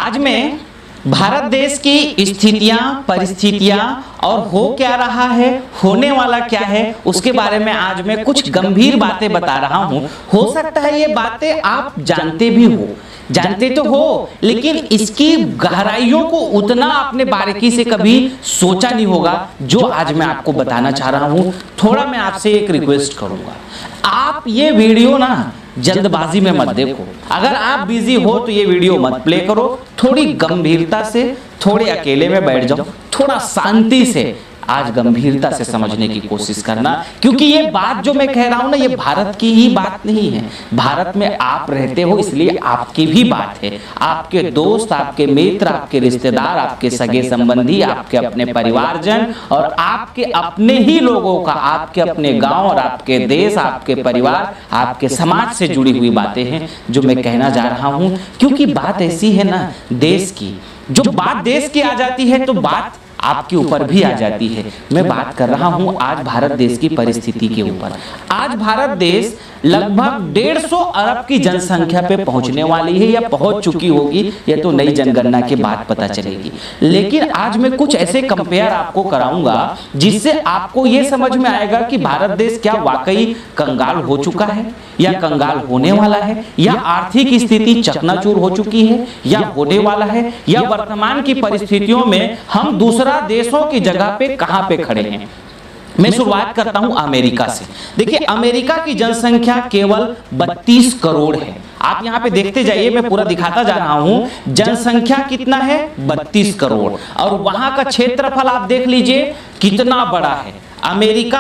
आज मैं भारत देश की स्थितियां, परिस्थितियां और हो क्या रहा है, होने वाला क्या है, उसके बारे में आज मैं कुछ गंभीर बातें बता रहा हूं। हो सकता है ये बातें आप जानते भी हो, जानते तो हो, लेकिन इसकी गहराइयों को उतना आपने बारीकी से कभी सोचा नहीं होगा जो आज मैं आपको बताना चाह रहा हूं। थोड़ा मैं आपसे एक रिक्वेस्ट करूंगा, आप ये वीडियो ना जल्दबाजी में मत देखो। अगर आप बिजी हो तो ये वीडियो मत प्ले करो, थोड़ी गंभीरता से, थोड़े अकेले में बैठ जाओ, थोड़ा शांति से आज गंभीरता से समझने की कोशिश करना, क्योंकि ये बात जो मैं कह रहा हूं ना, ये भारत की ही बात नहीं है। भारत में आप रहते हो इसलिए आपकी भी बात है। आपके दोस्त, आपके मित्र, आपके रिश्तेदार, आपके सगे संबंधी, आपके अपने परिवारजन और आपके अपने ही लोगों का, आपके अपने गांव और आपके देश, आपके परिवार, आपके समाज से जुड़ी हुई बातें हैं जो मैं कहना जा रहा हूं। क्योंकि बात ऐसी है ना देश की, जो बात देश की आ जाती है तो बात आपके ऊपर भी आ जाती है। मैं बात कर रहा हूं आज भारत देश की परिस्थिति के ऊपर। आज भारत देश लगभग 150 अरब की जनसंख्या पे पहुंचने वाली है या पहुंच चुकी होगी, ये तो नई जनगणना के बाद पता चलेगी। लेकिन आज मैं कुछ ऐसे कंपेयर आपको कराऊंगा जिससे आपको ये समझ में आएगा कि भारत देश क्या वाकई कंगाल हो चुका है या कंगाल होने वाला है, या आर्थिक स्थिति चकनाचूर हो चुकी है या होने वाला है, या वर्तमान की परिस्थितियों में हम दूसरा देशों की जगह पे कहां पे खड़े हैं। मैं शुरुआत करता हूं अमेरिका से। देखिए, अमेरिका की जनसंख्या केवल 32 करोड़ है। आप यहां पे देखते जाइए, मैं पूरा दिखाता जा रहा हूं। जनसंख्या कितना है? 32 करोड़। और वहां का क्षेत्रफल आप देख लीजिए कितना बड़ा है। अमेरिका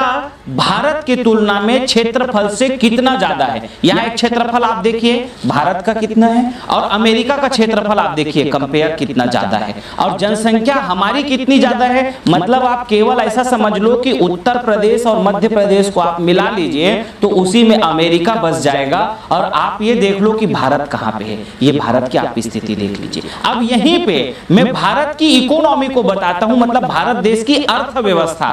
भारत की तुलना में क्षेत्रफल से कितना ज्यादा है। यहाँ एक क्षेत्रफल आप देखिए भारत का कितना है और अमेरिका का क्षेत्रफल आप देखिए कंपेयर कितना ज्यादा है। और जनसंख्या हमारी कितनी ज्यादा है, मतलब आप केवल ऐसा समझ लो कि उत्तर प्रदेश और मध्य प्रदेश को आप मिला लीजिए तो उसी में अमेरिका बस जाएगा। और आप ये देख लो कि भारत कहाँ पे है, ये भारत की आप स्थिति देख लीजिए। अब यहीं पे मैं भारत की इकोनॉमी को बताता हूं, मतलब भारत देश की अर्थव्यवस्था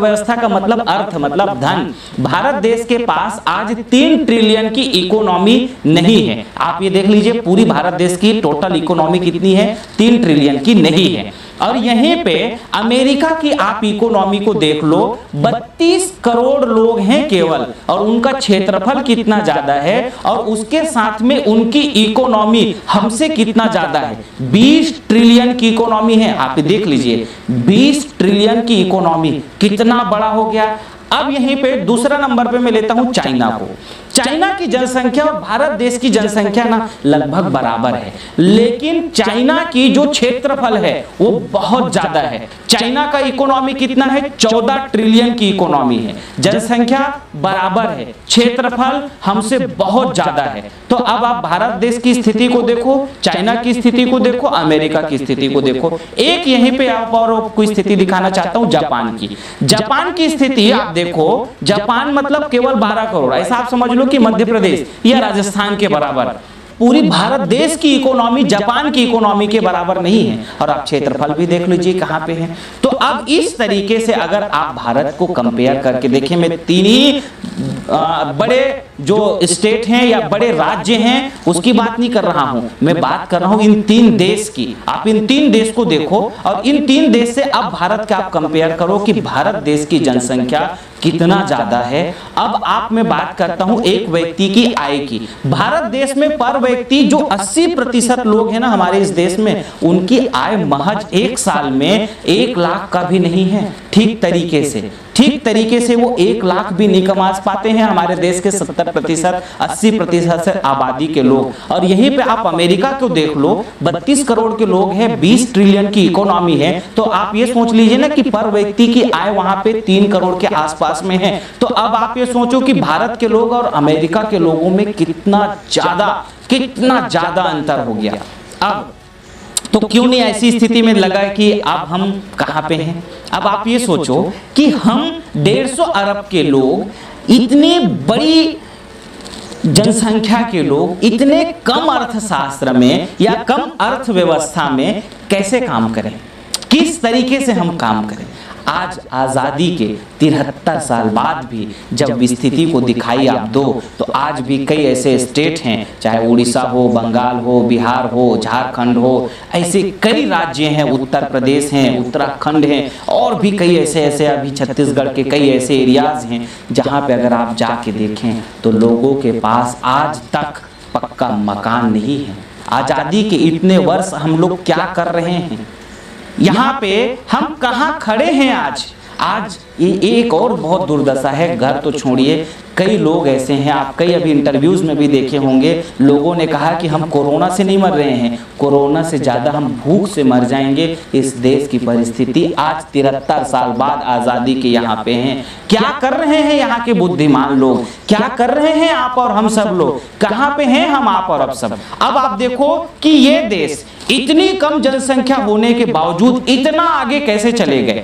व्यवस्था का मतलब अर्थ, मतलब धन। भारत देश के पास आज 3 ट्रिलियन की इकोनॉमी नहीं है। आप ये देख लीजिए पूरी भारत देश की टोटल इकोनॉमी कितनी है? 3 ट्रिलियन की नहीं है। और यहीं पे अमेरिका की आप इकोनॉमी को देख लो, 32 करोड़ लोग हैं केवल, और उनका क्षेत्रफल कितना ज्यादा है और उसके साथ में उनकी इकोनॉमी हमसे कितना ज्यादा है। 20 ट्रिलियन की इकोनॉमी है। आप देख लीजिए 20 ट्रिलियन की इकोनॉमी, कितना बड़ा हो गया। अब यहीं पे दूसरा नंबर पे मैं लेता हूं चाइना को। चाइना की जनसंख्या और भारत देश की जनसंख्या ना लगभग बराबर है, लेकिन चाइना की जो क्षेत्रफल है वो बहुत ज्यादा है। चाइना का इकोनॉमी कितना है? 14 ट्रिलियन की इकोनॉमी है। जनसंख्या बराबर है, क्षेत्रफल हमसे बहुत ज्यादा है। तो अब आप भारत देश की स्थिति को देखो, चाइना की स्थिति को देखो, अमेरिका की स्थिति को देखो। एक यहीं पे आप और कोई स्थिति दिखाना चाहता हूं जापान की। जापान की स्थिति आप देखो, जापान मतलब केवल 12 करोड़, ऐसा आप समझ लो कि मध्य प्रदेश या राजस्थान के बराबर। पूरी भारत देश की इकोनॉमी जापान की इकोनॉमी के बराबर नहीं है। और आप क्षेत्रफल भी देख लीजिए कहां पे है। तो अब इस तरीके से अगर आप भारत को कंपेयर करके देखें, मैं 3 ही बड़े जो स्टेट हैं या बड़े राज्य हैं उसकी बात नहीं कर रहा हूं, मैं बात कर रहा हूं इन 3 देश की। आप इन 3 देश को देखो और इन 3 देश से अब भारत का आप कंपेयर करो कि भारत देश की जनसंख्या कितना ज्यादा है। अब आप मैं बात करता हूं एक व्यक्ति की आय की। भारत देश में पर व्यक्ति जो 80% लोग हैं ना हमारे इस देश में, उनकी आय महज 1 साल में 1 लाख का भी नहीं है। ठीक तरीके से वो 1 लाख भी नहीं कमा पाते हैं हमारे देश के 70%, 80% से आबादी के लोग। और यहीं पे आप अमेरिका को देख लो, 32 करोड़ के लोग हैं, 20 ट्रिलियन की इकोनॉमी है। तो आप ये सोच लीजिए ना कि पर व्यक्ति की आय वहां पे 3 करोड़ के आसपास में है। तो अब आप ये सोचो कि भारत के लोग और अमेरिका के लोगों में कितना ज्यादा अंतर हो गया। अब तो क्यों नहीं ऐसी स्थिति में लगा कि अब हम कहां पे हैं। अब आप ये सोचो कि हम 150 अरब के लोग, इतनी बड़ी जनसंख्या के लोग, इतने कम अर्थशास्त्र में या कम अर्थव्यवस्था में कैसे काम करें, किस तरीके से हम काम करें। आज आज़ादी के 73 साल बाद भी जब स्थिति को दिखाई आप दो तो आज भी कई ऐसे स्टेट हैं, चाहे उड़ीसा हो, बंगाल हो, बिहार हो, झारखंड हो, ऐसे कई राज्य हैं, उत्तर प्रदेश हैं, उत्तराखंड हैं, और भी कई ऐसे ऐसे अभी छत्तीसगढ़ के कई ऐसे एरियाज़ हैं जहाँ पे अगर आप जाके देखें तो लोगों के पास आज तक पक्का मकान नहीं है। आज़ादी के इतने वर्ष हम लोग क्या कर रहे हैं, यहाँ पे हम कहाँ खड़े हैं आज। आज ये एक और बहुत दुर्दशा है, घर तो छोड़िए, कई लोग ऐसे हैं, आप कई अभी इंटरव्यूज़ में भी देखे होंगे, लोगों ने कहा कि हम कोरोना से नहीं मर रहे हैं, कोरोना से ज़्यादा हम भूख से मर जाएंगे। इस देश की परिस्थिति आज 73 साल बाद आज़ादी के यहाँ पे हैं। क्या कर रहे हैं यहाँ के बुद्धिमान लोग, क्या कर रहे हैं आप और हम सब लोग, कहाँ पे हैं हम आप और अब सब। अब आप देखो कि ये देश इतनी कम जनसंख्या होने के बावजूद इतना आगे कैसे चले गए।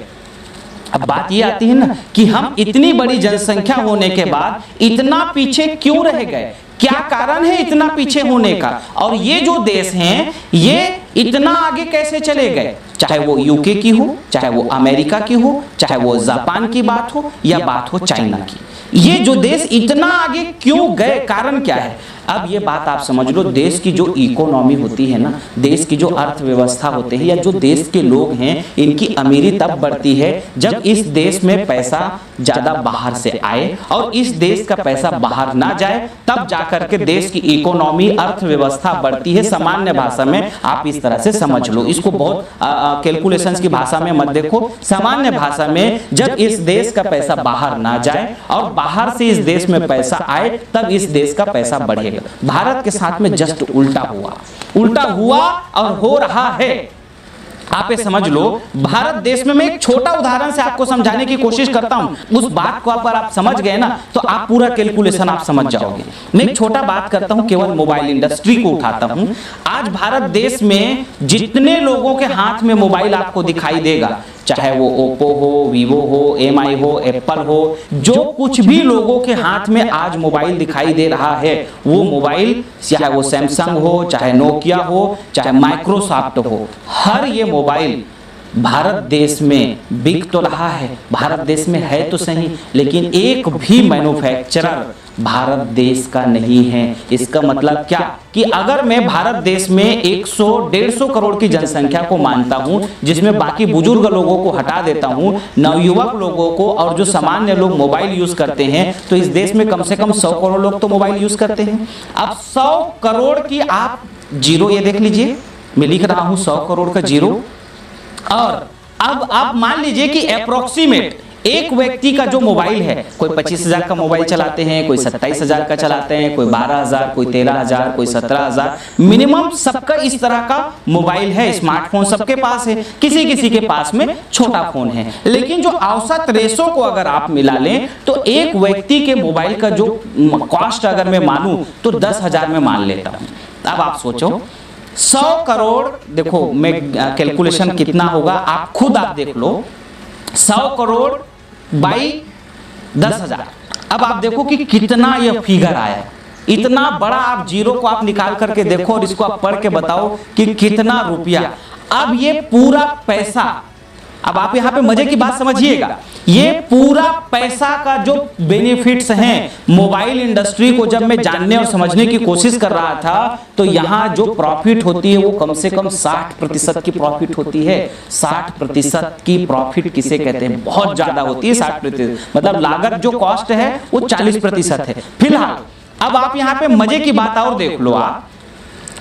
अब बात ये आती है ना कि हम इतनी बड़ी जनसंख्या होने के बाद इतना पीछे क्यों रह गए, क्या कारण है इतना पीछे होने का, और ये जो देश हैं ये इतना आगे कैसे चले गए। चाहे वो यूके की हो, चाहे वो अमेरिका की हो, चाहे वो जापान की बात हो या बात हो चाइना की, ये जो देश इतना आगे क्यों गए, कारण क्या है। अब ये बात आप समझ लो, देश की जो इकोनॉमी होती है ना, देश की जो अर्थव्यवस्था होती है या जो देश के लोग हैं, इनकी अमीरी तब बढ़ती है जब इस देश में पैसा ज़्यादा बाहर से आए, और इस देश का पैसा बाहर ना जाए तब जाकर के देश की इकोनॉमी अर्थव्यवस्था बढ़ती है। सामान्य भाषा में आप इस तरह से समझ लो, इसको बहुत कैलकुलेशंस की भाषा में मत देखो, सामान्य भाषा में जब इस देश का पैसा बाहर ना जाए और बाहर से इस देश में पैसा आए तब इस देश का पैसा बढ़ेगा। भारत के साथ में जस्ट उल्टा हुआ और हो रहा है। आप ये समझ लो, भारत देश में मैं एक छोटा उदाहरण से आपको समझाने की कोशिश करता हूं, उस बात को अगर आप समझ गए ना तो आप पूरा कैलकुलेशन आप समझ जाओगे। मैं एक छोटा बात करता हूं, केवल मोबाइल इंडस्ट्री को उठाता हूं। आज भारत देश में जितने लोगों के हाथ में मोबाइल आपको दिखाई देगा, चाहे वो ओप्पो हो, वीवो हो, एमआई हो, एप्पल हो, जो कुछ भी लोगों के हाथ में आज मोबाइल दिखाई दे रहा है, वो मोबाइल चाहे वो सैमसंग हो, चाहे नोकिया हो, चाहे माइक्रोसॉफ्ट हो, हर ये मोबाइल भारत देश में बिक तो रहा है, भारत देश में है तो सही, लेकिन एक भी मैन्युफैक्चरर भारत देश का नहीं है। इसका मतलब क्या कि अगर मैं भारत देश में 100-150 करोड़ की जनसंख्या को मानता हूं, जिसमें बाकी बुजुर्ग लोगों को हटा देता हूं, नवयुवक लोगों को और जो सामान्य लोग मोबाइल यूज करते हैं, तो इस देश में कम से कम 100 करोड़ लोग तो मोबाइल यूज करते हैं। अब 100 करोड़ की आप जीरो ये देख लीजिए, मैं लिख रहा हूं 100 करोड़ का जीरो, और अब आप मान लीजिए कि अप्रोक्सीमेट एक व्यक्ति का जो मोबाइल है, कोई 25,000 का मोबाइल चलाते हैं, कोई 27,000 का चलाते हैं, कोई 12,000, कोई 13,000, कोई 17,000, मिनिमम सबका इस तरह का मोबाइल है। स्मार्टफोन सबके पास है, किसी किसी के पास में छोटा फोन है, लेकिन जो औसत रेशो को अगर आप मिला लें तो एक व्यक्ति के मोबाइल का जो कॉस्ट अगर मैं मानूं तो 10,000 में मान लेता हूं। अब आप सोचो 100 करोड़, देखो मैं कैलकुलेशन कितना होगा आप खुद आप देख लो, 100 करोड़ बाई 10,000। अब आप देखो कि कितना यह फिगर आया, इतना बड़ा आप जीरो को आप निकाल करके देखो और इसको आप पढ़ के बताओ कि कितना रुपया। अब ये पूरा पैसा, अब आप यहाँ पे मजे की बात समझिएगा, ये पूरा पैसा का जो बेनिफिट्स हैं, मोबाइल इंडस्ट्री को जब मैं जानने और समझने की कोशिश कर रहा था तो यहाँ जो प्रॉफिट होती है वो कम से कम 60% की प्रॉफिट होती है। 60% की प्रॉफिट किसे कहते हैं, बहुत ज्यादा होती है 60%, मतलब लागत जो कॉस्ट है वो 40% है फिलहाल। अब आप यहाँ पे मजे की बात और देख लो, आप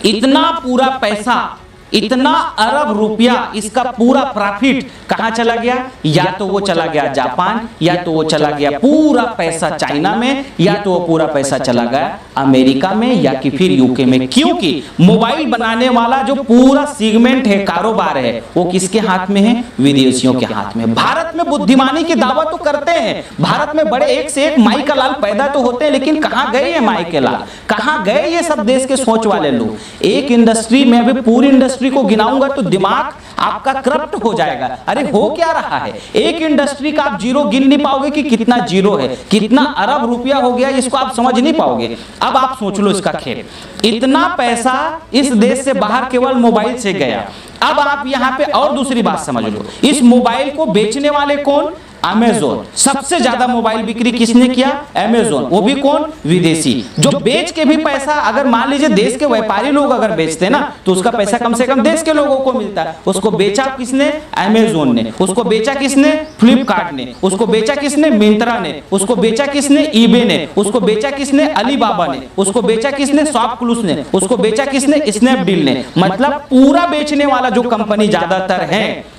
इतना पूरा पैसा, इतना अरब रुपया, इसका पूरा प्रॉफिट कहां चला गया, या तो वो चला गया जापान, या तो वो चला गया पूरा पैसा चाइना में, या तो वो पूरा पैसा चला गया अमेरिका में, या कि फिर यूके में। क्योंकि मोबाइल बनाने वाला जो पूरा सेगमेंट है, कारोबार है, वो किसके हाथ में है, विदेशियों के हाथ में। भारत में बुद्धिमानी की दावा तो करते हैं, भारत में बड़े एक से एक माई का लाल पैदा तो होते हैं, लेकिन कहां गए ये माई के लाल, कहां गए ये सब देश के सोच वाले लोग। एक इंडस्ट्री में अभी पूरी इंडस्ट्री को गिनाऊंगा तो दिमाग आपका करप्ट हो जाएगा। अरे हो क्या रहा है, एक इंडस्ट्री का आप जीरो गिन नहीं पाओगे कि कितना जीरो है, कितना अरब रुपया हो गया, इसको आप समझ नहीं पाओगे। अब आप सोच लो इसका खेल, इतना पैसा इस देश से बाहर केवल मोबाइल से गया, अब आप यहां पे और दूसरी बात समझ लो, इस मोबाइल को बेचने वाले कौन? अमेज़न। सबसे ज्यादा मोबाइल बिक्री किसने किया? अमेज़न। वो भी कौन? विदेशी। जो बेच के भी पैसा, अगर मान लीजिए देश के व्यापारी लोग अगर बेचते ना तो उसका पैसा कम से कम देश के लोगों को मिलता है। उसको बेचा किसने? अमेज़न ने। उसको बेचा किसने? फ्लिपकार्ट ने। उसको बेचा किसने? मिंत्रा ने। उसको बेचा किसने? ईबे ने। उसको बेचा किसने? अलीबाबा ने। उसको बेचा किसने? शॉपक्लूज ने। उसको बेचा किसने? स्नैपडील ने। मतलब पूरा बेचने वाला जो कंपनी ज्यादातर है,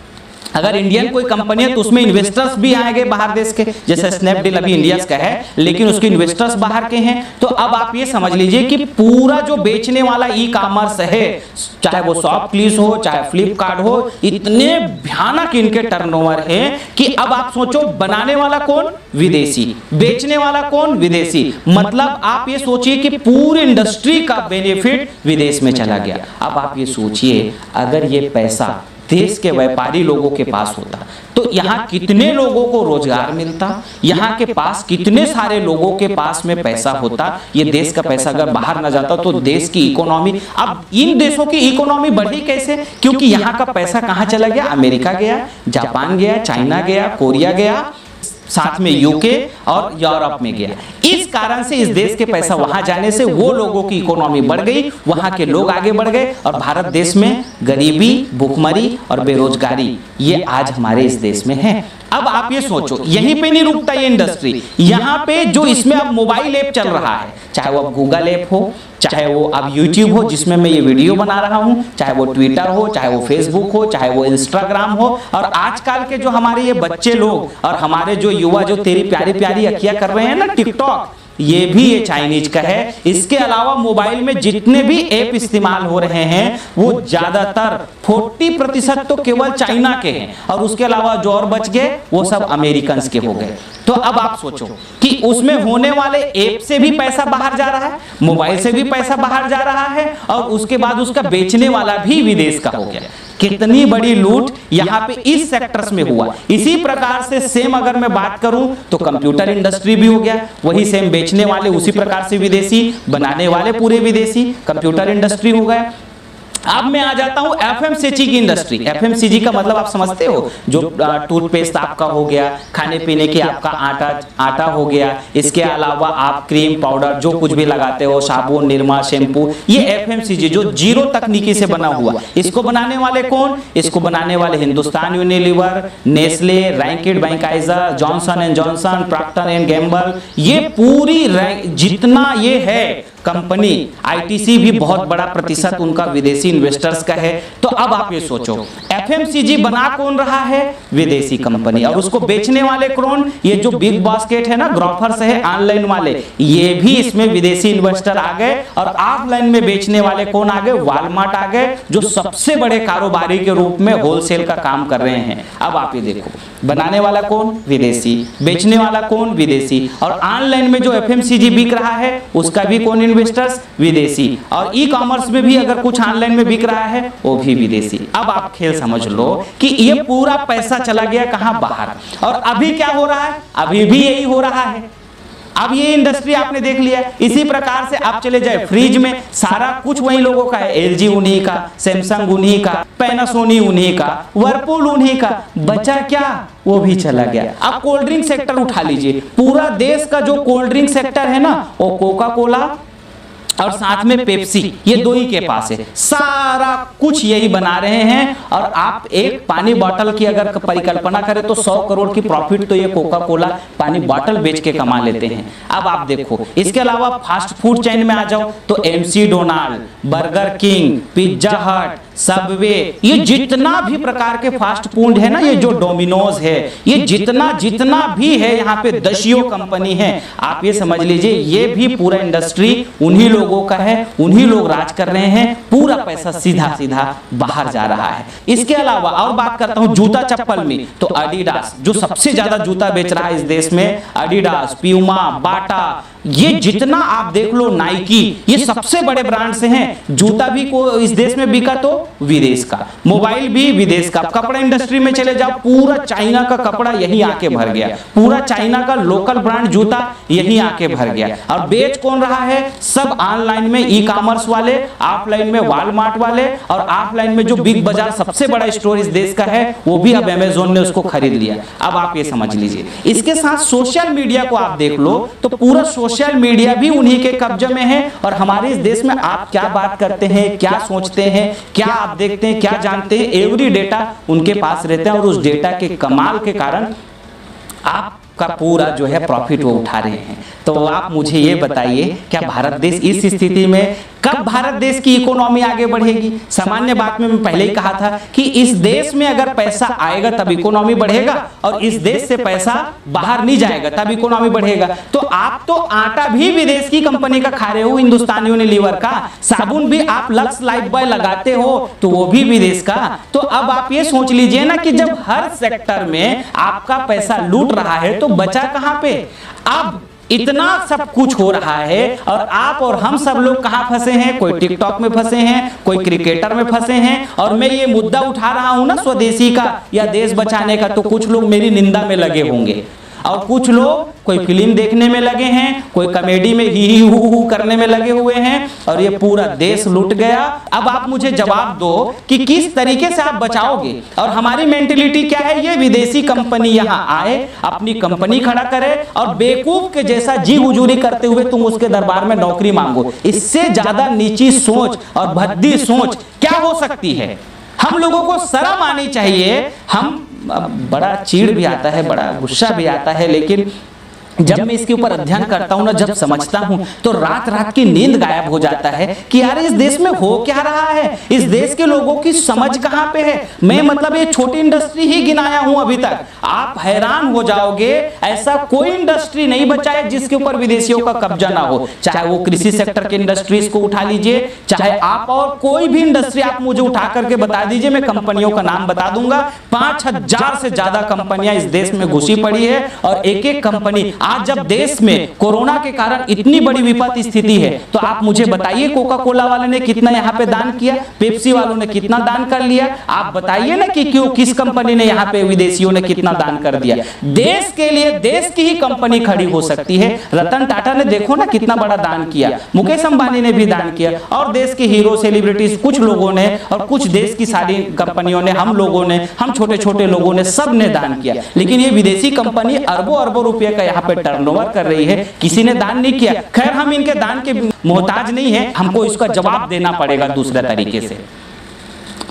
अगर इंडियन कोई कंपनी है तो उसमें इन्वेस्टर्स भी आएंगे बाहर देश के, जैसे स्नैपडील अभी इंडिया का है लेकिन उसके इन्वेस्टर्स बाहर के हैं। तो अब आप ये समझ लीजिए कि पूरा जो बेचने वाला ई कॉमर्स है, चाहे वो शॉपक्लूज हो चाहे फ्लिपकार्ट हो, इतने भयानक इनके टर्नओवर है कि अब आप सोचो, बनाने वाला कौन? विदेशी। बेचने वाला कौन? विदेशी। मतलब आप ये सोचिए कि पूरी इंडस्ट्री का बेनिफिट विदेश में चला गया। अब आप ये सोचिए, अगर ये पैसा देश के व्यापारी लोगों के पास होता तो यहाँ कितने लोगों को रोजगार मिलता, यहाँ के पास कितने सारे लोगों के पास में पैसा होता। ये देश का पैसा अगर बाहर न जाता तो देश की इकोनॉमी, अब इन देशों की इकोनॉमी बढ़ी कैसे? क्योंकि यहाँ का पैसा कहाँ चला गया? अमेरिका गया, जापान गया, चाइना गया, कोरिया गया, साथ में यूके और यूरोप में गया। इस कारण से इस देश के पैसा वहां जाने से वो लोगों की इकोनॉमी बढ़ गई, वहां के लोग आगे बढ़ गए और भारत देश में गरीबी, भूखमरी और बेरोजगारी ये आज हमारे इस देश में है। अब आप ये सोचो, यहीं पे नहीं रुकता ये इंडस्ट्री, यहाँ पे जो इसमें अब मोबाइल ऐप चल रहा है, चाहे वो अब गूगल ऐप हो, चाहे वो अब यूट्यूब हो जिसमें मैं ये वीडियो बना रहा हूँ, चाहे वो ट्विटर हो, चाहे वो फेसबुक हो, चाहे वो इंस्टाग्राम हो, और आजकल के जो हमारे ये बच्चे लोग और हमारे जो युवा जो तेरी प्यारी प्यारी अखियां कर रहे हैं ना टिकटॉक, ये भी ये चाइनीज का है। इसके अलावा मोबाइल में जितने भी ऐप इस्तेमाल हो रहे हैं वो ज्यादातर 40% तो केवल चाइना के हैं और उसके अलावा जो और बच गए वो सब अमेरिकन के हो गए। तो अब आप सोचो कि उसमें होने वाले ऐप से भी पैसा बाहर जा रहा है, मोबाइल से भी पैसा बाहर जा रहा है और उसके बाद उसका बेचने वाला भी विदेश का हो गया। कितनी बड़ी लूट यहाँ पे इस सेक्टर्स में हुआ। इसी प्रकार से सेम अगर मैं बात करूं तो कंप्यूटर इंडस्ट्री भी हो गया, वही सेम बेचने वाले उसी प्रकार से विदेशी, बनाने वाले पूरे विदेशी, कंप्यूटर इंडस्ट्री हो गया। अब मैं आ जाता हूं एफएमसीजी की इंडस्ट्री। एफएमसीजी का मतलब आप समझते हो, जो टूथपेस्ट आपका हो गया, खाने पीने के आपका आटा हो गया, इसके अलावा आप क्रीम पाउडर जो कुछ भी लगाते हो, साबुन, निरमा, शैम्पू, ये एफएमसीजी जो जीरो तकनीकी से बना हुआ। इसको बनाने वाले कौन? इसको बनाने वाले Hindustan Unilever, Nestle, Reckitt Benckiser, Johnson and Johnson, Procter and Gamble, ये पूरी जितना ये है कंपनी, आईटीसी भी बहुत बड़ा प्रतिशत उनका विदेशी इन्वेस्टर्स का है। तो अब आप ये सोचो, एफएमसीजी बना कौन रहा है? विदेशी कंपनी। और उसको बेचने वाले कौन? ये जो बिग बास्केट है ना, ग्रोफर्स है ऑनलाइन वाले, ये भी इसमें विदेशी इन्वेस्टर आ गए। और ऑफलाइन में बेचने वाले कौन आ गए? वॉलमार्ट आ गए, जो सबसे बड़े कारोबारी के रूप में होलसेल का काम कर रहे हैं। अब आप ये देखो, बनाने वाला कौन? विदेशी, बेचने वाला कौन? विदेशी, और ऑनलाइन में जो एफएमसीजी बिक रहा है उसका भी कौन? इन्वेस्टर्स विदेशी, और ई कॉमर्स में भी अगर कुछ ऑनलाइन में बिक रहा है वो भी विदेशी। अब आप खेल समझ लो कि ये पूरा पैसा चला गया कहां? बाहर। और अभी क्या हो रहा है? अभी भी यही हो रहा है। अब ये इंडस्ट्री आपने देख लिया। इसी प्रकार से आप चले जाए फ्रिज में, सारा कुछ वही लोगों का है। एलजी उन्हीं का, सैमसंग उन्हीं का, पैनासोनिक उन्हीं का, वर्लपूल उन्हीं का, बचा क्या? वो भी चला गया। अब कोल्ड ड्रिंक सेक्टर उठा लीजिए, पूरा देश का जो कोल्ड ड्रिंक सेक्टर है ना, वो कोका कोला और साथ में पेप्सी, ये दो ही के पास है। सारा कुछ यही बना रहे हैं। और आप एक पानी बोतल की अगर परिकल्पना करें तो 100 करोड़ की प्रॉफिट तो ये कोका कोला पानी बोतल बेच के कमा लेते हैं। अब आप देखो, इसके अलावा फास्ट फूड चेन में आ जाओ तो MC Donald, burger king, pizza हट, सबवे, ये जितना भी प्रकार के फास्ट फूड है ना, ये जो डोमिनोज है, ये जितना भी है यहाँ पे दसियों कंपनी है। आप ये समझ लीजिए, ये भी पूरा इंडस्ट्री उन्हीं लोगों का है, उन्हीं लोग राज कर रहे हैं। पूरा पैसा सीधा सीधा बाहर जा रहा है। इसके अलावा और बात करता हूं जूता चप्पल में, तो एडिडास जो सबसे ज्यादा जूता बेच रहा है इस देश में, एडिडास, प्यूमा, बाटा, ये जितना आप देख लो, नाइकी, ये सबसे बड़े ब्रांड से हैं। जूता भी को इस देश में बिका तो विदेश का, मोबाइल भी विदेश का, कपड़ा इंडस्ट्री में चले जाओ, पूरा चाइना का कपड़ा यही आके भर गया, पूरा चाइना का लोकल ब्रांड जूता यही आके भर गया। और बेच कौन रहा है? सब ऑनलाइन में ई कॉमर्स वाले, ऑफलाइन में वॉलमार्ट वाले, और ऑफलाइन में जो बिग बाजार सबसे बड़ा स्टोर इस देश का है वो भी अब अमेज़न ने उसको खरीद लिया। अब आप ये समझ लीजिए, इसके साथ सोशल मीडिया को आप देख लो तो पूरा सोशल मीडिया भी उन्हीं के कब्जे में है। और हमारे इस देश में आप क्या बात करते हैं, क्या सोचते हैं, क्या आप देखते हैं, क्या जानते हैं, एवरी डेटा उनके पास रहता है। और उस डेटा के कमाल के कारण आपका पूरा जो है प्रॉफिट वो उठा रहे हैं। तो आप मुझे ये बताइए, क्या भारत देश इस स्थिति में, कब भारत देश की इकोनॉमी आगे बढ़ेगी? सामान्य बात में मैं पहले ही कहा था कि इस देश में अगर पैसा आएगा तब इकोनॉमी बढ़ेगा, और इस देश से पैसा बाहर नहीं जाएगा तब इकोनॉमी बढ़ेगा। तो आप तो आटा भी विदेश की कंपनी का खा रहे हो, हिंदुस्तान यूनिलीवर का, साबुन भी आप लक्स लाइफबॉय लगाते हो तो वो भी विदेश का। तो अब आप ये सोच लीजिए ना कि जब हर सेक्टर में आपका पैसा लूट रहा है तो बचा कहां पे? अब इतना सब कुछ हो रहा है और आप और हम सब लोग कहां फंसे हैं? कोई टिकटॉक में फंसे हैं, कोई क्रिकेटर में फंसे हैं। और मैं ये मुद्दा उठा रहा हूं ना स्वदेशी का या देश बचाने का, तो कुछ लोग मेरी निंदा में लगे होंगे, और कुछ लोग कोई फिल्म देखने में लगे हैं, कोई कॉमेडी में ही हू करने में लगे हुए हैं, और ये पूरा देश लूट गया। अब आप मुझे जवाब दो कि किस तरीके से आप बचाओगे। और हमारी मेंटेलिटी क्या है? ये विदेशी कंपनी यहाँ आए, अपनी कंपनी खड़ा करे, और बेवकूफ के जैसा जी हुजूरी करते हुए तुम उसके दरबार में नौकरी मांगो। इससे ज्यादा नीची सोच और भद्दी सोच क्या हो सकती है? हम लोगों को शर्म आनी चाहिए। हम बड़ा चीड़ भी आता है, बड़ा गुस्सा भी आता है, लेकिन जब मैं इसके ऊपर अध्ययन करता हूं ना, जब समझता हूं, तो रात रात की नींद गायब हो जाता है कि यार इस देश में हो क्या रहा है, इस देश के लोगों की समझ कहां पे है। मैं मतलब ये छोटी इंडस्ट्री ही गिनाया हूं अभी तक, आप हैरान हो जाओगे। ऐसा कोई इंडस्ट्री नहीं बचा है जिसके ऊपर विदेशियों का कब्जा ना हो। चाहे वो कृषि सेक्टर के इंडस्ट्रीज को उठा लीजिए, चाहे आप और कोई भी इंडस्ट्री आप मुझे उठा करके बता दीजिए, मैं कंपनियों का नाम बता दूंगा। 5000 से ज्यादा कंपनियां इस देश में घुसी पड़ी है, और एक एक कंपनी आज जब देश में कोरोना के कारण इतनी बड़ी विपद स्थिति है, तो आप मुझे बताइए कोका कोला वाले ने कितना यहाँ पे दान किया, पेप्सी वालों ने कितना दान कर लिया। आप बताइए ना कि क्यों, किस कंपनी ने यहाँ पे विदेशियों ने कितना दान कर दिया। देश के लिए देश की ही कंपनी खड़ी हो सकती है। रतन टाटा ने देखो ना कितना बड़ा दान किया, मुकेश अंबानी ने भी दान किया, और देश के हीरो सेलिब्रिटीज कुछ लोगों ने, और कुछ देश की सारी कंपनियों ने, हम लोगों ने, हम छोटे छोटे लोगों ने, सब ने दान किया। लेकिन ये विदेशी कंपनी अरबों अरबों रुपए का यहाँ पे टर्नओवर कर रही है, किसी ने दान नहीं किया। खैर हम इनके दान के मोहताज नहीं है, हमको इसका जवाब देना पड़ेगा दूसरे तरीके से।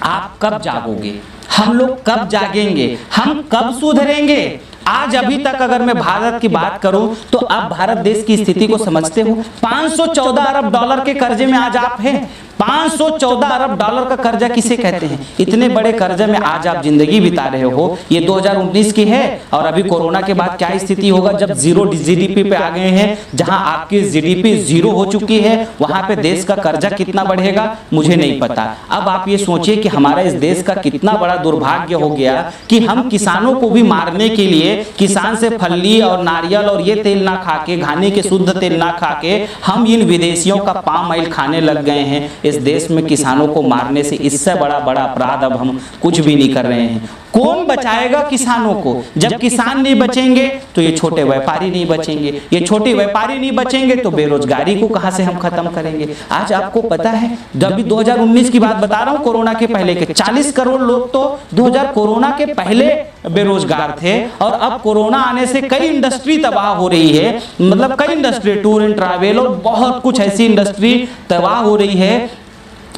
आप कब जागोगे? हम लोग कब जागेंगे? हम कब सुधरेंगे? आज अभी तक अगर मैं भारत की बात करूं तो आप भारत देश की स्थिति को समझते हो। 514 अरब डॉलर के कर्जे में आज आप हैं। 514 अरब डॉलर का कर्जा किसे कहते हैं? इतने बड़े कर्जे में आज आप जिंदगी बिता रहे हो। ये 2019 की है, और अभी कोरोना के बाद क्या स्थिति होगा जब जीरो जीडीपी पे आ गए हैं, जहां आपकी जीडीपी जीरो हो चुकी है, वहां पे देश का कर्जा कितना बढ़ेगा मुझे नहीं पता। अब आप ये सोचिए कि हमारा इस देश का कितना बड़ा दुर्भाग्य हो गया कि हम किसानों को भी मारने के लिए, किसान से फल्ली और नारियल और ये तेल ना खा के, घानी के शुद्ध तेल ना खा के, हम इन विदेशियों का पाम ऑयल खाने लग गए हैं। इस देश में किसानों को मारने से इससे बड़ा अपराध अब हम कुछ भी नहीं कर रहे हैं। कौन बचाएगा किसानों को? जब किसान नहीं बचेंगे तो ये छोटे व्यापारी नहीं बचेंगे, ये छोटे व्यापारी नहीं बचेंगे तो बेरोजगारी को कहां से हम खत्म करेंगे? आज आपको पता है, जब 2019 की बात बता रहा हूं, कोरोना के पहले के 40 करोड़ लोग तो 2000 कोरोना के पहले बेरोजगार थे, और अब कोरोना आने से कई इंडस्ट्री तबाह हो रही है। मतलब कई इंडस्ट्री, टूर एंड ट्रैवल और बहुत कुछ ऐसी इंडस्ट्री तबाह हो रही है,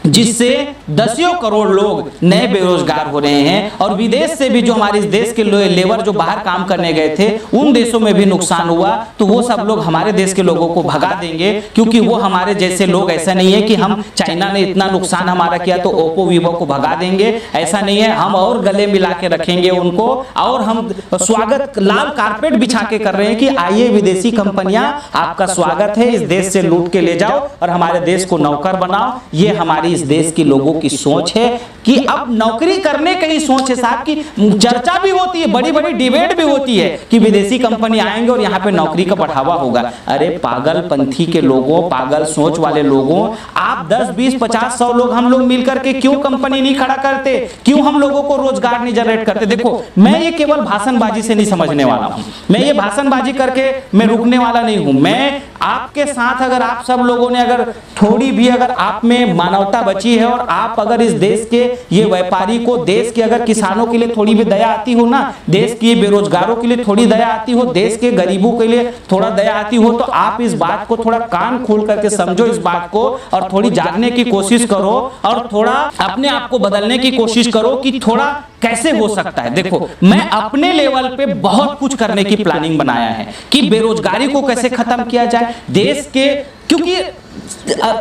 जिससे दसियों करोड़ लोग नए बेरोजगार हो रहे हैं। और विदेश से भी जो हमारे इस देश के लेबर जो बाहर काम करने गए थे, उन देशों में भी नुकसान हुआ। तो वो सब लोग हमारे देश के लोगों को भगा देंगे, क्योंकि वो हमारे जैसे लोग, ऐसा नहीं है कि हम चाइना ने इतना नुकसान हमारा किया तो ओप्पो वीवो को भगा देंगे, ऐसा नहीं है। हम और गले मिला के रखेंगे उनको, और हम स्वागत लाल कारपेट बिछा के कर रहे हैं कि आइए विदेशी कंपनियां, आपका स्वागत है, इस देश से लूट के ले जाओ और हमारे देश को नौकर बनाओ। ये हमारी इस देश के लोगों लोगों की सोच है कि अब नौकरी करने की ही सोच है साहब, की चर्चा भी होती है, बड़ी बड़ी डिबेट भी होती है कि विदेशी कंपनी आएंगे और यहाँ पे नौकरी का बढ़ावा होगा। अरे पागलपंथी के लोगों, पागल सोच वाले लोगों, आप 10, 20, 50, 100 लोग हम लोग मिलकर के क्यों कंपनी नहीं खड़ा करते, क्यों हम लोगों को रोजगार नहीं जनरेट करते? देखो मैं ये केवल भाषणबाजी से नहीं समझने वाला हूँ, मैं ये भाषणबाजी करके मैं रुकने वाला नहीं हूँ। मैं आपके साथ, अगर आप सब लोगों ने अगर थोड़ी भी अगर आप में मानवता बची है और आप अगर इस देश के ये व्यापारी को, देश के अगर किसानों के लिए थोड़ी भी दया आती हो ना, देश के बेरोजगारों के लिए थोड़ी दया आती हो, देश के गरीबों के लिए थोड़ा दया आती हो, तो आप इस बात को थोड़ा कान खोल करके समझो इस बात को, और थोड़ी जानने की कोशिश करो और थोड़ा अपने आप को बदलने की कोशिश करो कि थोड़ा कैसे हो सकता है। देखो मैं अपने लेवल पे बहुत कुछ करने की प्लानिंग बनाया है कि बेरोजगारी को कैसे खत्म किया जाए देश के, क्योंकि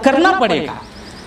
करना पड़ेगा,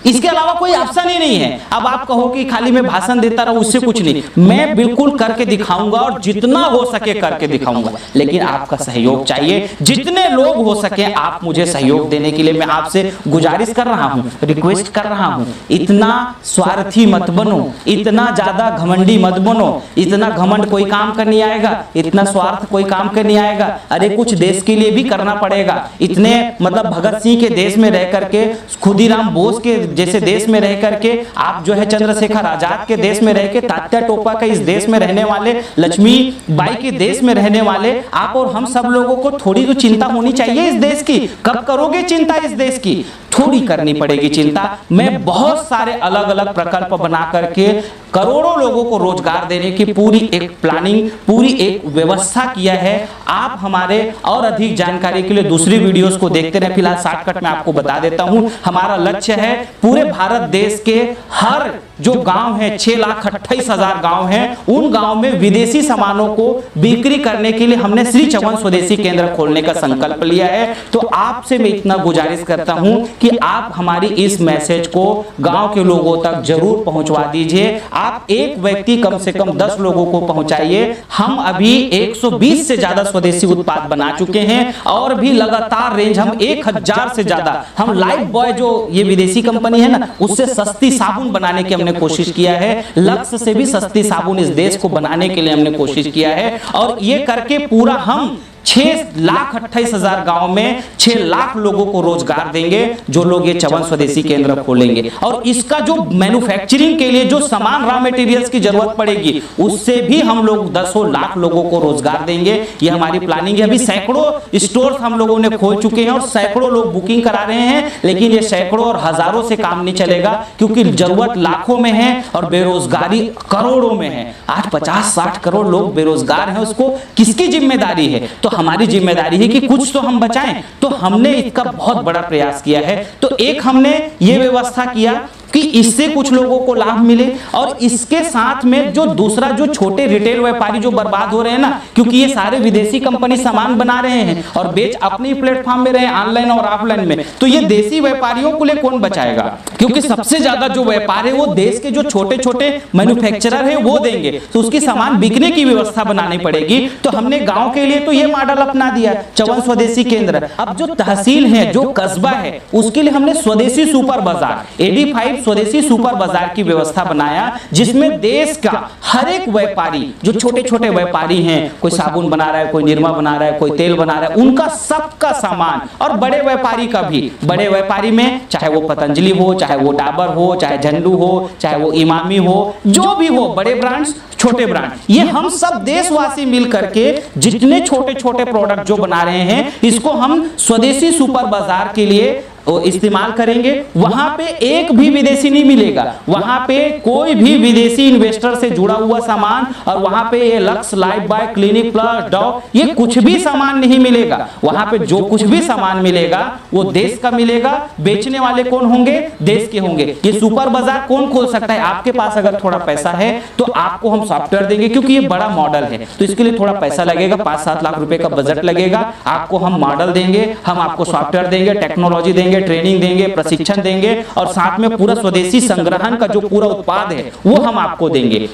इसके अलावा कोई ऑप्शन ही नहीं है। अब आप कहो कि खाली मैं भाषण देता रहूं, उससे कुछ नहीं, मैं बिल्कुल करके दिखाऊंगा और जितना हो सके करके दिखाऊंगा, लेकिन आपका सहयोग चाहिए। जितने लोग हो सके आप मुझे सहयोग देने के लिए मैं आपसे गुजारिश कर रहा हूं, रिक्वेस्ट कर रहा हूं। इतना स्वार्थी मत बनो, इतना ज्यादा घमंडी मत बनो, इतना घमंड कोई काम कर नहीं आएगा, इतना स्वार्थ कोई काम कर नहीं आएगा। अरे कुछ देश के लिए भी करना पड़ेगा। इतने मतलब भगत सिंह के देश में रह करके, खुदीराम बोस के जैसे देश में रह करके, आप जो है चंद्रशेखर आजाद के देश में रह के, तात्या टोपा के इस देश में रहने वाले, लक्ष्मी बाई के देश में रहने वाले आप और हम सब लोगों को थोड़ी तो चिंता होनी चाहिए इस देश की। कब करोगे चिंता इस देश की? थोड़ी करनी पड़ेगी चिंता। मैं बहुत सारे अलग अलग प्रकल्प बना करके करोड़ों लोगों को रोजगार देने की पूरी एक प्लानिंग, पूरी एक व्यवस्था किया है। आप हमारे और अधिक जानकारी के लिए दूसरी वीडियोस को देखते रहे। फिलहाल शॉर्टकट में आपको बता देता हूं, हमारा लक्ष्य है पूरे भारत देश के हर जो गांव है, 6,28,000 गांव हैं, उन गांव में विदेशी सामानों को बिक्री करने के लिए हमने श्री चौहान स्वदेशी केंद्र खोलने का संकल्प लिया है। तो आपसे मैं इतना गुजारिश करता हूं कि आप हमारी इस मैसेज को गांव के लोगों तक जरूर पहुंचवा दीजिए। आप एक व्यक्ति कम से कम 10 लोगों को पहुंचाइए। हम अभी 120 से ज्यादा स्वदेशी उत्पाद बना चुके हैं और भी लगातार रेंज हम 1000 से ज्यादा, हम लाइफ बॉय जो ये विदेशी कंपनी है ना, उससे सस्ती साबुन बनाने की हमने कोशिश किया है। लक्स से भी सस्ती साबुन इस देश को बनाने के लिए हमने कोशिश किया है और ये करके पूरा हम 6,28,000 गांव में 6 लाख लोगों को रोजगार देंगे, जो लोग ये चौहान स्वदेशी केंद्र खोलेंगे। और इसका जो मैन्युफैक्चरिंग के लिए जो सामान, रॉ मटेरियल्स की जरूरत पड़ेगी, उससे भी हम लोग 10 लाख लोगों को रोजगार देंगे। ये हमारी प्लानिंग है। अभी सैकड़ों स्टोर हम लोगों ने खोल चुके हैं और सैकड़ों लोग बुकिंग करा रहे हैं, लेकिन ये सैकड़ों और हजारों से काम नहीं चलेगा, क्योंकि जरूरत लाखों में है और बेरोजगारी करोड़ों में है। आज 50-60 करोड़ लोग बेरोजगार हैं, उसको किसकी जिम्मेदारी है? तो हमारी जिम्मेदारी है कि कुछ तो हम बचाएं। तो हमने इसका बहुत बड़ा प्रयास किया है। तो एक हमने ये व्यवस्था किया कि इससे कुछ लोगों को लाभ मिले, और इसके साथ में जो दूसरा जो छोटे रिटेल व्यापारी जो बर्बाद हो रहे हैं ना, क्योंकि ये सारे विदेशी कंपनी सामान बना रहे हैं और बेच अपने ही प्लेटफॉर्म में रहे, ऑनलाइन और ऑफलाइन में, तो ये देसी व्यापारियों को लिए कौन बचाएगा? क्योंकि सबसे ज्यादा जो व्यापार है वो देश के जो छोटे छोटे मैन्युफैक्चरर है वो देंगे, तो उसकी सामान बिकने की व्यवस्था बनानी पड़ेगी। तो हमने गांव के लिए तो ये मॉडल अपना दिया, चौहान स्वदेशी केंद्र। अब जो तहसील है, जो कस्बा है, उसके लिए हमने स्वदेशी सुपर बाजार, AD5 स्वदेशी सुपर बाजार की व्यवस्था बनाया, जिसमें देश का हर एक व्यापारी, जो छोटे छोटे व्यापारी हैं, कोई साबुन बना रहा है, कोई निरमा बना रहा है, कोई तेल बना रहा है, उनका सबका सामान, और बड़े व्यापारी का भी, बड़े व्यापारी में चाहे वो पतंजलि हो, चाहे वो डाबर हो, चाहे झंडू हो, चाहे वो इमामी हो, जो भी हो, बड़े ब्रांड्स, छोटे ब्रांड, ये हम सब देशवासी मिल करके जितने छोटे छोटे प्रोडक्ट जो बना रहे हैं, इसको हम स्वदेशी सुपर बाजार के लिए इस्तेमाल करेंगे। वहां पे एक भी विदेशी नहीं मिलेगा, वहां पे कोई भी विदेशी इन्वेस्टर से जुड़ा हुआ सामान, और वहां पे ये lux, life boy, clinic plus, Dow, ये कुछ भी सामान नहीं मिलेगा। वहां पे जो कुछ भी सामान मिलेगा वो देश का मिलेगा। बेचने वाले कौन होंगे? देश के होंगे। ये सुपर बाजार कौन खोल सकता है? आपके पास अगर थोड़ा पैसा है तो आपको हम सॉफ्टवेयर देंगे, क्योंकि ये बड़ा मॉडल है, तो इसके लिए थोड़ा पैसा लगेगा, 5-7 लाख रुपए का बजट लगेगा। आपको हम मॉडल देंगे, हम आपको सॉफ्टवेयर देंगे, टेक्नोलॉजी देंगे, ट्रेनिंग देंगे, प्रशिक्षण देंगे, और साथ में पूरा स्वदेशी संग्रहण का जो पूरा उत्पाद है वो हम आपको देंगे।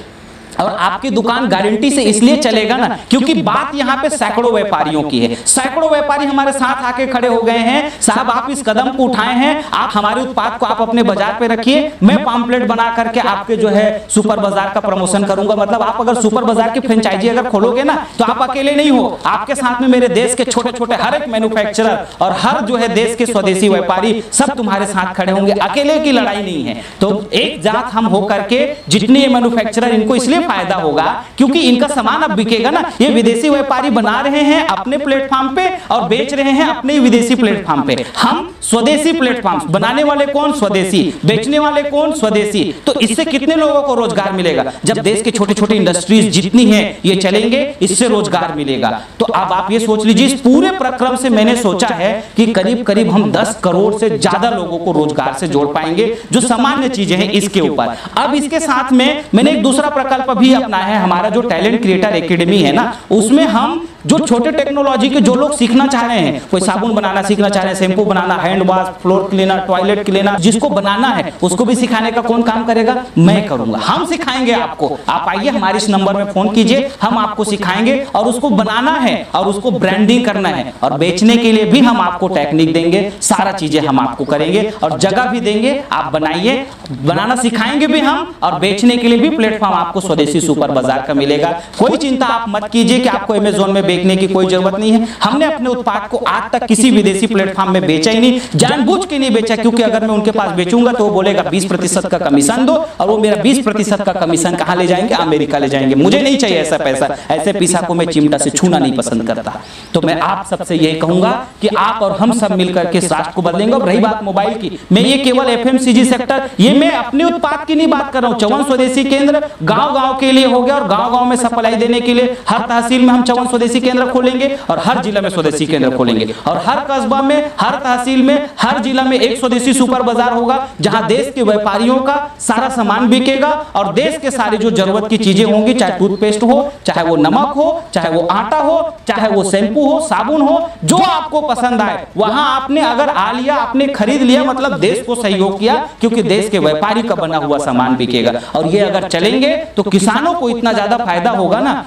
और आपकी दुकान गारंटी से इसलिए चलेगा ना क्योंकि बात यहाँ पे सैकड़ों व्यापारियों की है। सैकड़ों व्यापारी हमारे साथ आके खड़े हो गए हैं, साहब आप इस कदम को उठाए हैं, आप हमारे उत्पाद को आप अपने बाजार पे रखिए, मैं पम्पलेट बना करके आपके जो है सुपर बाजार का प्रमोशन करूंगा। मतलब आप अगर सुपर बाजार की फ्रेंचाइजी अगर खोलोगे ना तो आप अकेले नहीं हो, आपके साथ में मेरे देश के छोटे छोटे हर एक मैन्युफैक्चरर और हर जो है देश के स्वदेशी व्यापारी सब तुम्हारे साथ खड़े होंगे। अकेले की लड़ाई नहीं है। तो एक जात हम होकर के जितने ये मैन्युफैक्चरर, इनको इसलिए फायदा होगा क्योंकि इनका सामान अब बिकेगा ना। ये विदेशी व्यापारी बना रहे हैं अपने प्लेटफॉर्म पे और बेच रहे हैं अपने विदेशी प्लेटफॉर्म पे। हम स्वदेशी प्लेटफॉर्म, बनाने वाले कौन? स्वदेशी, बेचने वाले कौन? स्वदेशी। तो इससे कितने लोगों को रोजगार मिलेगा? जब देश के छोटे छोटे इंडस्ट्रीज जितनी हैं ये चलेंगे, इससे रोजगार मिलेगा। तो अब आप ये सोच लीजिए, इस पूरे प्रक्रम से मैंने सोचा है कि करीब करीब हम 10 करोड़ से ज्यादा लोगों को रोजगार से जोड़ पाएंगे, जो सामान्य चीजें हैं इसके ऊपर। अब इसके साथ में मैंने एक दूसरा प्रकल्प भी अपनाया है। हमारा जो टैलेंट क्रिएटर एकेडमी है ना, उसमें हम जो छोटे टेक्नोलॉजी के जो लोग सीखना चाह रहे हैं, कोई साबुन बनाना सीखना चाह रहे हैं, शैम्पू बनाना, hand wash, floor cleaner, toilet cleaner, जिसको बनाना है उसको भी सिखाने का कौन काम करेगा? मैं करूंगा। हम सिखाएंगे आपको। आप आइए हमारे इस नंबर में फोन कीजिए, हम आपको सिखाएंगे और उसको बनाना है और उसको ब्रांडिंग करना है और बेचने के लिए भी हम आपको टेक्निक देंगे, सारा चीजें हम आपको करेंगे और जगह भी देंगे। आप बनाइए, बनाना सिखाएंगे भी हम और बेचने के लिए भी प्लेटफॉर्म आपको स्वदेशी सुपर बाजार का मिलेगा। कोई चिंता आप मत कीजिए कि आपको अमेज़न में बेचने की कोई जरूरत नहीं है। हमने अपने उत्पाद को आज तक किसी विदेशी प्लेटफॉर्म में बेचा ही नहीं, जानबूझ के नहीं बेचा, क्योंकि अगर मैं उनके पास बेचूंगा तो वो बोलेगा 20% का कमीशन दो, और वो मेरा 20% का कमीशन कहां ले जाएंगे? अमेरिका ले जाएंगे। मुझे नहीं चाहिए ऐसा पैसा। ऐसे पैसा को मैं चिमटा से छूना नहीं पसंद करता। तो मैं आप सबसे यही कहूंगा कि आप और हम सब मिलकर के इस राष्ट्र को बदलेंगे। और रही बात मोबाइल की, मैं ये केवल FMCG सेक्टर, ये मैं अपने उत्पाद की नहीं बात कर रहा हूं। 54 स्वदेशी केंद्र गांव-गांव के लिए हो गया और गांव-गांव में सप्लाई देने के लिए हर तहसील में हम 54 स्वदेशी केंद्र खोलेंगे और हर जिला में स्वदेशी केंद्र खोलेंगे और हर कस्बा में, हर तहसील में, हर जिला में एक स्वदेशी सुपर बाजार होगा, जहां देश के व्यापारियों का सारा सामान बिकेगा और देश के सारे जो जरूरत की चीजें होंगी, चाहे टूथपेस्ट हो, चाहे वो नमक हो, चाहे वो आटा हो, चाहे वो शैम्पू हो, साबुन हो, जो आपको पसंद आए वहां आपने अगर आ लिया, आपने खरीद लिया, मतलब देश को सहयोग किया, क्योंकि देश के व्यापारी का बना हुआ सामान बिकेगा। और ये अगर चलेंगे तो किसानों को इतना ज्यादा फायदा होगा ना।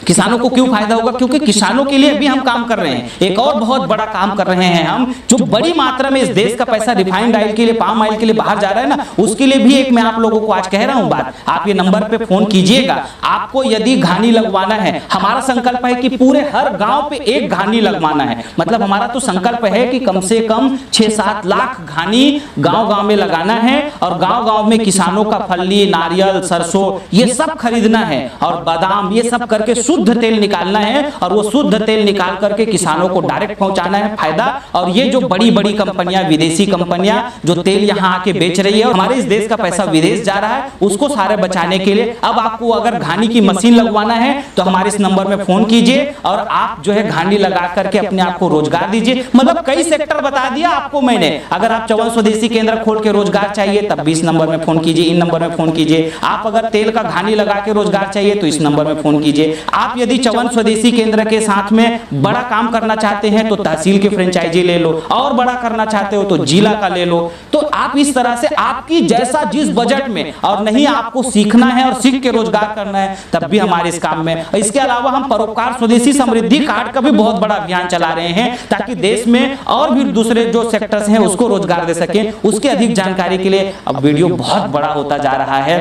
किसानों को क्यों फायदा होगा? क्योंकि किसानों के लिए भी हम काम कर रहे हैं। एक और बहुत बड़ा काम कर रहे हैं हम, जो बड़ी मात्रा में इस देश का पैसा रिफाइंड ऑयल के लिए, पाम ऑयल के लिए बाहर जा रहा है ना, उसके लिए भी एक मैं आप लोगों को आज कह रहा हूं बात। आप ये नंबर पे फोन कीजिएगा। आपको यदि घानी लगवाना है, हमारा संकल्प है कि पूरे हर गांव पे एक घानी लगवाना है। मतलब हमारा तो संकल्प है कि कम से कम 6-7 लाख घानी गांव-गांव में लगाना है और गांव-गांव में किसानों का फल्ली, नारियल, सरसों ये सब खरीदना है और बादाम, ये सब करके शुद्ध तेल निकालना है और वो शुद्ध तेल निकाल करके किसानों को डायरेक्ट पहुंचाना है फायदा। और ये जो बड़ी बड़ी कंपनियां, विदेशी कंपनियां जो तेल यहां आके बेच रही है और हमारे इस देश का पैसा विदेश जा रहा है, उसको सारे बचाने के लिए अब आपको अगर घानी की मशीन लगवाना है तो हमारे इस नंबर में फोन कीजिए और आप जो है घानी लगा करके अपने आप को रोजगार दीजिए। मतलब कई सेक्टर बता दिया आपको मैंने। अगर आप 54 स्वदेशी केंद्र खोल के रोजगार चाहिए तब भी इस नंबर में फोन कीजिए, इन नंबर में फोन कीजिए। आप अगर तेल का घानी लगा के रोजगार चाहिए तो इस नंबर में फोन कीजिए। आप यदि 54 स्वदेशी केंद्र के साथ में बड़ा काम करना चाहते हैं तो तहसील की फ्रेंचाइजी ले लो, और बड़ा करना चाहते हो तो जिला का ले लो। तो आप इस तरह से आपकी जैसा जिस बजट में, और नहीं आपको सीखना है और सीख के रोजगार करना है तब भी हमारे इस काम में। इसके अलावा हम परोपकार स्वदेशी समृद्धि कार्ड का भी बहुत बड़ा अभियान चला रहे हैं ताकि देश में और भी दूसरे जो सेक्टर्स हैं उसको रोजगार दे सकें। उसके अधिक जानकारी के लिए, अब वीडियो बहुत बड़ा होता जा रहा है,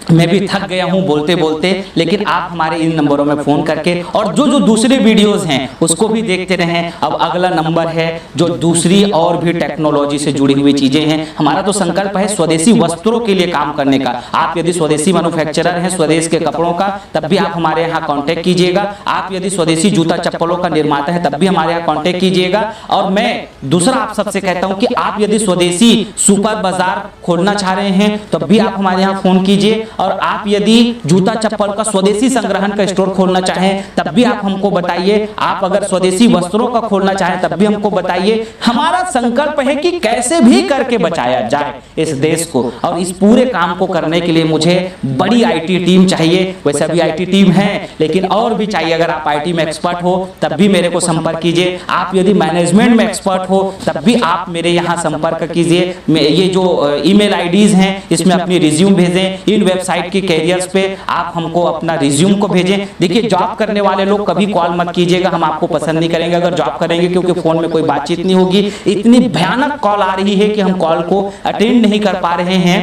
मैं भी थक गया हूं बोलते बोलते, लेकिन आप हमारे इन नंबरों में फोन करके और जो जो दूसरे वीडियोस हैं उसको भी देखते रहें। अब अगला नंबर है जो दूसरी और भी टेक्नोलॉजी से जुड़ी हुई चीजें हैं। हमारा तो संकल्प है स्वदेशी वस्त्रों के लिए काम करने का। आप यदि स्वदेशी मैन्युफैक्चरर हैं स्वदेश के कपड़ों का, तब भी आप हमारे यहाँ कॉन्टेक्ट कीजिएगा। आप यदि स्वदेशी जूता चप्पलों का निर्माता है तब भी हमारे यहाँ कॉन्टेक्ट कीजिएगा। और मैं दूसरा आप सबसे कहता हूँ कि आप यदि स्वदेशी सुपर बाजार खोलना चाह रहे हैं तब भी आप हमारे यहाँ फोन कीजिए। और आप यदि जूता चप्पल का स्वदेशी संग्रहण का स्टोर खोलना चाहें तब भी आप हमको बताइए। आप अगर स्वदेशी वस्त्रों का खोलना चाहें तब भी हमको बताइए। हमारा संकल्प है कि कैसे भी करके बचाया जाए इस देश को, और इस पूरे काम को करने के लिए मुझे बड़ी IT टीम चाहिए। वैसे भी IT टीम है, लेकिन और भी चाहिए। अगर आप IT में एक्सपर्ट हो तब भी मेरे को संपर्क कीजिए। आप यदि मैनेजमेंट में एक्सपर्ट हो तब भी आप मेरे यहाँ संपर्क कीजिए। ये जो email IDs हैं इसमें अपनी रिज्यूम भेजें। इन वेबसाइट वेबसाइट की कैरियर्स पे आप हमको अपना रिज्यूम को भेजें। देखिए जॉब करने वाले लोग कभी कॉल मत कीजिएगा, हम आपको पसंद नहीं करेंगे अगर जॉब करेंगे, क्योंकि फोन में कोई बातचीत नहीं होगी। इतनी भयानक कॉल आ रही है कि हम कॉल को अटेंड नहीं कर पा रहे हैं।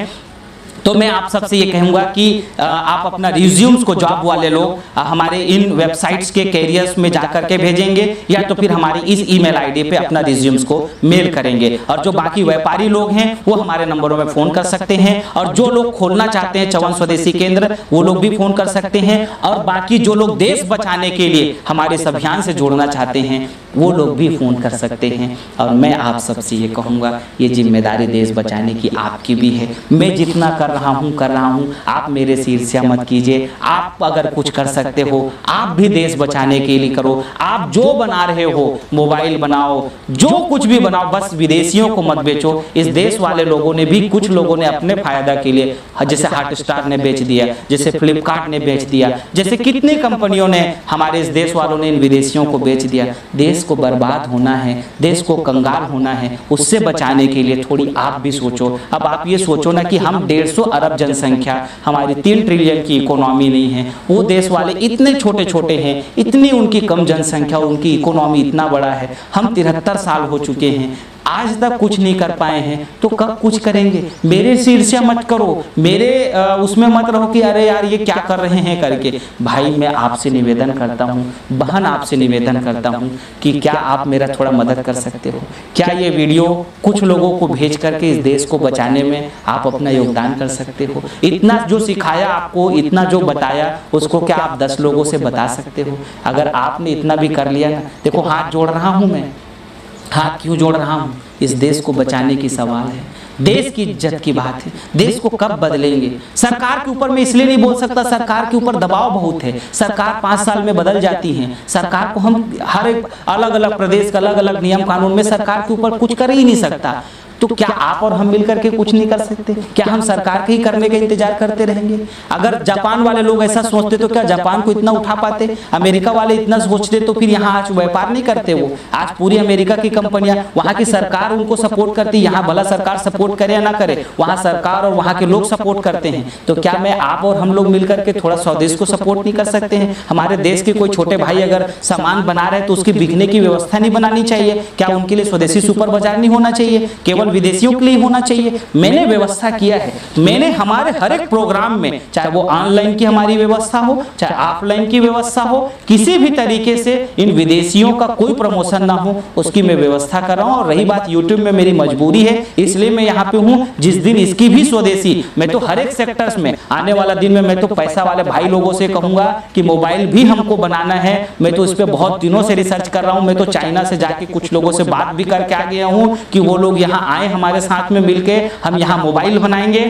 तो मैं आप सबसे ये कहूँगा कि आप अपना रिज्यूम्स को जॉब वाले लोग हमारे इन वेबसाइट्स के कैरियर्स में जाकर के भेजेंगे, या तो फिर हमारी इस ईमेल आईडी पे अपना रिज्यूम्स को मेल करेंगे। और जो बाकी व्यापारी लोग हैं वो हमारे नंबरों में फ़ोन कर सकते हैं, और जो लोग खोलना चाहते हैं चवन स्वदेशी केंद्र वो लोग भी फ़ोन कर सकते हैं, और बाकी जो लोग देश बचाने के लिए हमारे इस अभियान से जुड़ना चाहते हैं वो लोग भी फ़ोन कर सकते हैं। और मैं आप सबसे ये कहूँगा, ये जिम्मेदारी देश बचाने की आपकी भी है। मैं जितना कर रहा हूँ, आप मेरे से ईर्ष्या मत कीजिए। आप अगर कुछ कर सकते हो आप भी देश बचाने के लिए करो। आप जो बना रहे हो, मोबाइल बनाओ, जो कुछ भी बनाओ, बस विदेशियों को मत बेचो। इस देश वाले लोगों ने भी, कुछ लोगों ने अपने फायदा के लिए, जैसे हॉटस्टार ने बेच दिया, जैसे फ्लिपकार्ट ने बेच दिया, जैसे कितनी कंपनियों ने, हमारे इस देश वालों ने इन विदेशियों को बेच दिया। देश को बर्बाद होना है, देश को कंगाल होना है, उससे बचाने के लिए थोड़ी आप भी सोचो। अब आप ये सोचो ना कि हम 150 अरब जनसंख्या, हमारी 3 ट्रिलियन की इकोनॉमी नहीं है, वो देश वाले इतने छोटे छोटे हैं, इतनी उनकी कम जनसंख्या, उनकी इकोनॉमी इतना बड़ा है। हम 73 साल हो चुके हैं, आज तक कुछ नहीं कर पाए हैं, तो कब कुछ करेंगे। मेरे से ईर्ष्या मत करो, मेरे उसमें मत रहो कि अरे यार ये क्या कर रहे हैं करके। भाई मैं आपसे निवेदन करता हूँ, बहन आपसे निवेदन करता हूँ कि क्या आप मेरा थोड़ा मदद कर सकते हो। क्या ये वीडियो कुछ लोगों को भेज करके इस देश को बचाने में आप अपना योगदान कर सकते हो। इतना जो सिखाया आपको, इतना जो बताया, उसको क्या आप 10 लोगों से बता सकते हो। अगर आपने इतना भी कर लिया ना, देखो हाथ जोड़ रहा हूँ मैं, हाथ क्यों जोड़ रहा हूँ, इस देश को बचाने की सवाल है, देश की इज्जत की बात है। देश को कब बदलेंगे। सरकार के ऊपर मैं इसलिए नहीं बोल सकता, सरकार के ऊपर दबाव बहुत है, सरकार 5 साल में बदल जाती है। सरकार को हम हर एक अलग अलग प्रदेश का अलग अलग नियम कानून में सरकार के ऊपर कुछ कर ही नहीं सकता। तो क्या आप और हम मिलकर के कुछ नहीं कर सकते? क्या हम सरकार के ही करने का इंतजार करते रहेंगे? अगर जापान वाले लोग ऐसा सोचते तो क्या जापान को इतना उठा पाते? अमेरिका वाले इतना सोचते तो फिर यहाँ आज व्यापार नहीं करते। वो आज पूरी अमेरिका की कंपनियां, वहाँ की सरकार उनको सपोर्ट करती। यहाँ भला सरकार सपोर्ट करे या ना करे, वहाँ सरकार और वहाँ के लोग सपोर्ट करते हैं। तो क्या मैं आप और हम लोग मिलकर के थोड़ा स्वदेश को सपोर्ट नहीं कर सकते हैं? हमारे देश के कोई छोटे भाई अगर सामान बना रहे तो उसकी बिकने की व्यवस्था नहीं बनानी चाहिए? क्या उनके लिए स्वदेशी सुपर बाजार नहीं होना चाहिए? केवल विदेशियों के लिए होना चाहिए? मैंने व्यवस्था किया है, मैंने हमारे हर एक प्रोग्राम में, चाहे वो ऑनलाइन की हमारी व्यवस्था हो, चाहे ऑफलाइन की व्यवस्था हो, किसी भी तरीके से इन विदेशियों का कोई प्रमोशन ना हो, उसकी मैं व्यवस्था कर रहा हूँ। और रही बात यूट्यूब में, मेरी मजबूरी है इसलिए मैं यहाँ पे हूँ। जिस दिन इसकी भी स्वदेशी, मैं तो हर एक सेक्टर्स में आने वाला दिन में मैं तो पैसा वाले भाई लोगों से कहूंगा कि मोबाइल भी हमको बनाना है। मैं तो इस पे बहुत दिनों से रिसर्च कर रहा हूँ। मैं तो चाइना से जाके कुछ लोगों से बात भी करके आ गया हूँ कि वो लोग यहाँ आए, हमारे साथ में मिलके हम यहाँ मोबाइल बनाएंगे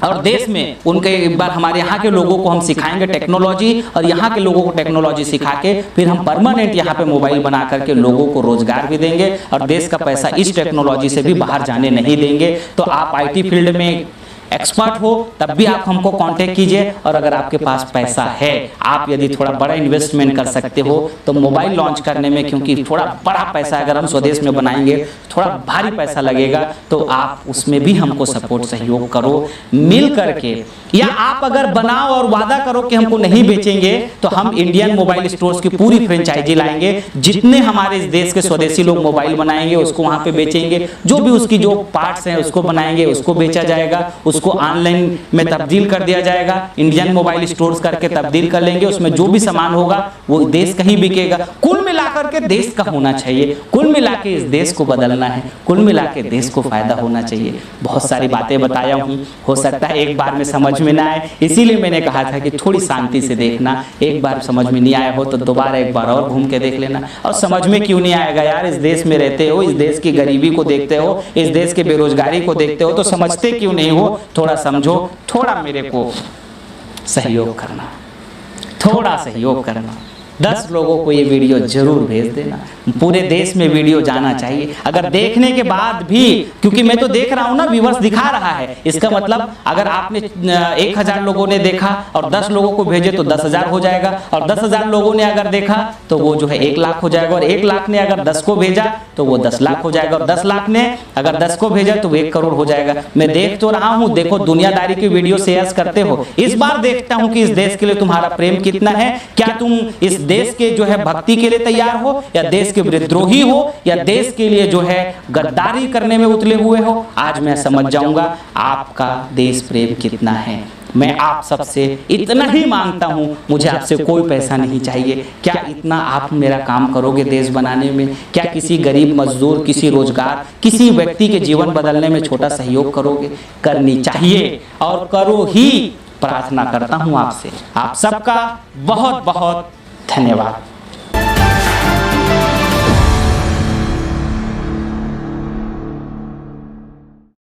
और देश में उनके एक बार हमारे यहाँ के लोगों को हम सिखाएंगे टेक्नोलॉजी, और यहाँ के लोगों को टेक्नोलॉजी सिखा के फिर हम परमानेंट यहाँ पे मोबाइल बना करके लोगों को रोजगार भी देंगे और देश का पैसा इस टेक्नोलॉजी से भी बाहर जाने नहीं देंगे। तो आप आईटी फील्ड में एक्सपर्ट हो तब भी आप हमको कांटेक्ट कीजिए। और अगर आपके पास पैसा है, आप यदि थोड़ा बड़ा इन्वेस्टमेंट कर सकते हो तो मोबाइल लॉन्च करने में, क्योंकि थोड़ा बड़ा पैसा अगर हम स्वदेश में बनाएंगे, थोड़ा भारी पैसा लगेगा, तो आप उसमें भी हमको सपोर्ट सहयोग करो मिल करके। या आप अगर बनाओ और वादा करो कि हमको नहीं बेचेंगे, तो हम इंडियन मोबाइल स्टोर्स की पूरी फ्रेंचाइजी लाएंगे। जितने हमारे इस देश के स्वदेशी लोग मोबाइल बनाएंगे उसको वहां पे बेचेंगे, जो भी उसकी जो पार्ट्स हैं उसको बनाएंगे, उसको बेचा जाएगा, उसको ऑनलाइन में तब्दील कर दिया जाएगा। इंडियन मोबाइल स्टोर्स करके तब्दील कर लेंगे, उसमें जो भी सामान होगा वो देश का ही बिकेगा। कुल मिलाकर के देश का होना चाहिए, कुल मिला के इस देश को बदलना है, कुल मिला के देश को फायदा होना चाहिए। बहुत सारी बातें बताया हूँ, हो सकता है एक बार में समझ में ना आए, इसीलिए मैंने कहा था कि थोड़ी शांति से देखना। एक बार समझ में नहीं आया हो तो दोबारा एक बार और घूम के देख लेना। और समझ में क्यों नहीं आएगा यार, इस देश में रहते हो, इस देश की गरीबी को देखते हो, इस देश के बेरोजगारी को देखते हो, तो समझते क्यों नहीं हो? थोड़ा समझो, थोड़ा मेरे को सहयोग करना, थोड़ा सहयोग करना। 10 लोगों को ये वीडियो जरूर भेज देना। पूरे देश में वीडियो जाना चाहिए। अगर देखने के बाद भी, क्योंकि मैं तो देख रहा हूँ ना, व्यूअर्स दिखा रहा है, इसका मतलब अगर आपने 1000 लोगों ने देखा और 10 लोगों को भेजे तो 10,000 हो जाएगा, और 10,000 लोगों ने अगर देखा तो वो जो है 1 लाख हो जाएगा, और 1 लाख ने अगर 10 को भेजा तो वो 10 लाख हो जाएगा, और 10 लाख ने अगर 10 को भेजा तो वो 1 करोड़ हो जाएगा। मैं देख तो रहा हूँ, देखो दुनियादारी की वीडियो शेयर करते हो, इस बार देखता हूँ कि इस देश के लिए तुम्हारा प्रेम कितना है। क्या तुम इस देश के जो है भक्ति के लिए तैयार हो, या देश के विद्रोही हो, या देश के लिए जो है गद्दारी करने में उतले हुए हो? आज मैं समझ जाऊंगा आपका देश प्रेम कितना है। मैं आप सबसे इतना ही मांगता हूं, मुझे आपसे कोई पैसा नहीं चाहिए। क्या इतना आप मेरा काम करोगे देश बनाने में? क्या किसी गरीब मजदूर, किसी रोजगार, किसी व्यक्ति के जीवन बदलने में छोटा सहयोग करोगे? करनी चाहिए और करो ही, प्रार्थना करता हूं आपसे। आप सबका बहुत बहुत धन्यवाद।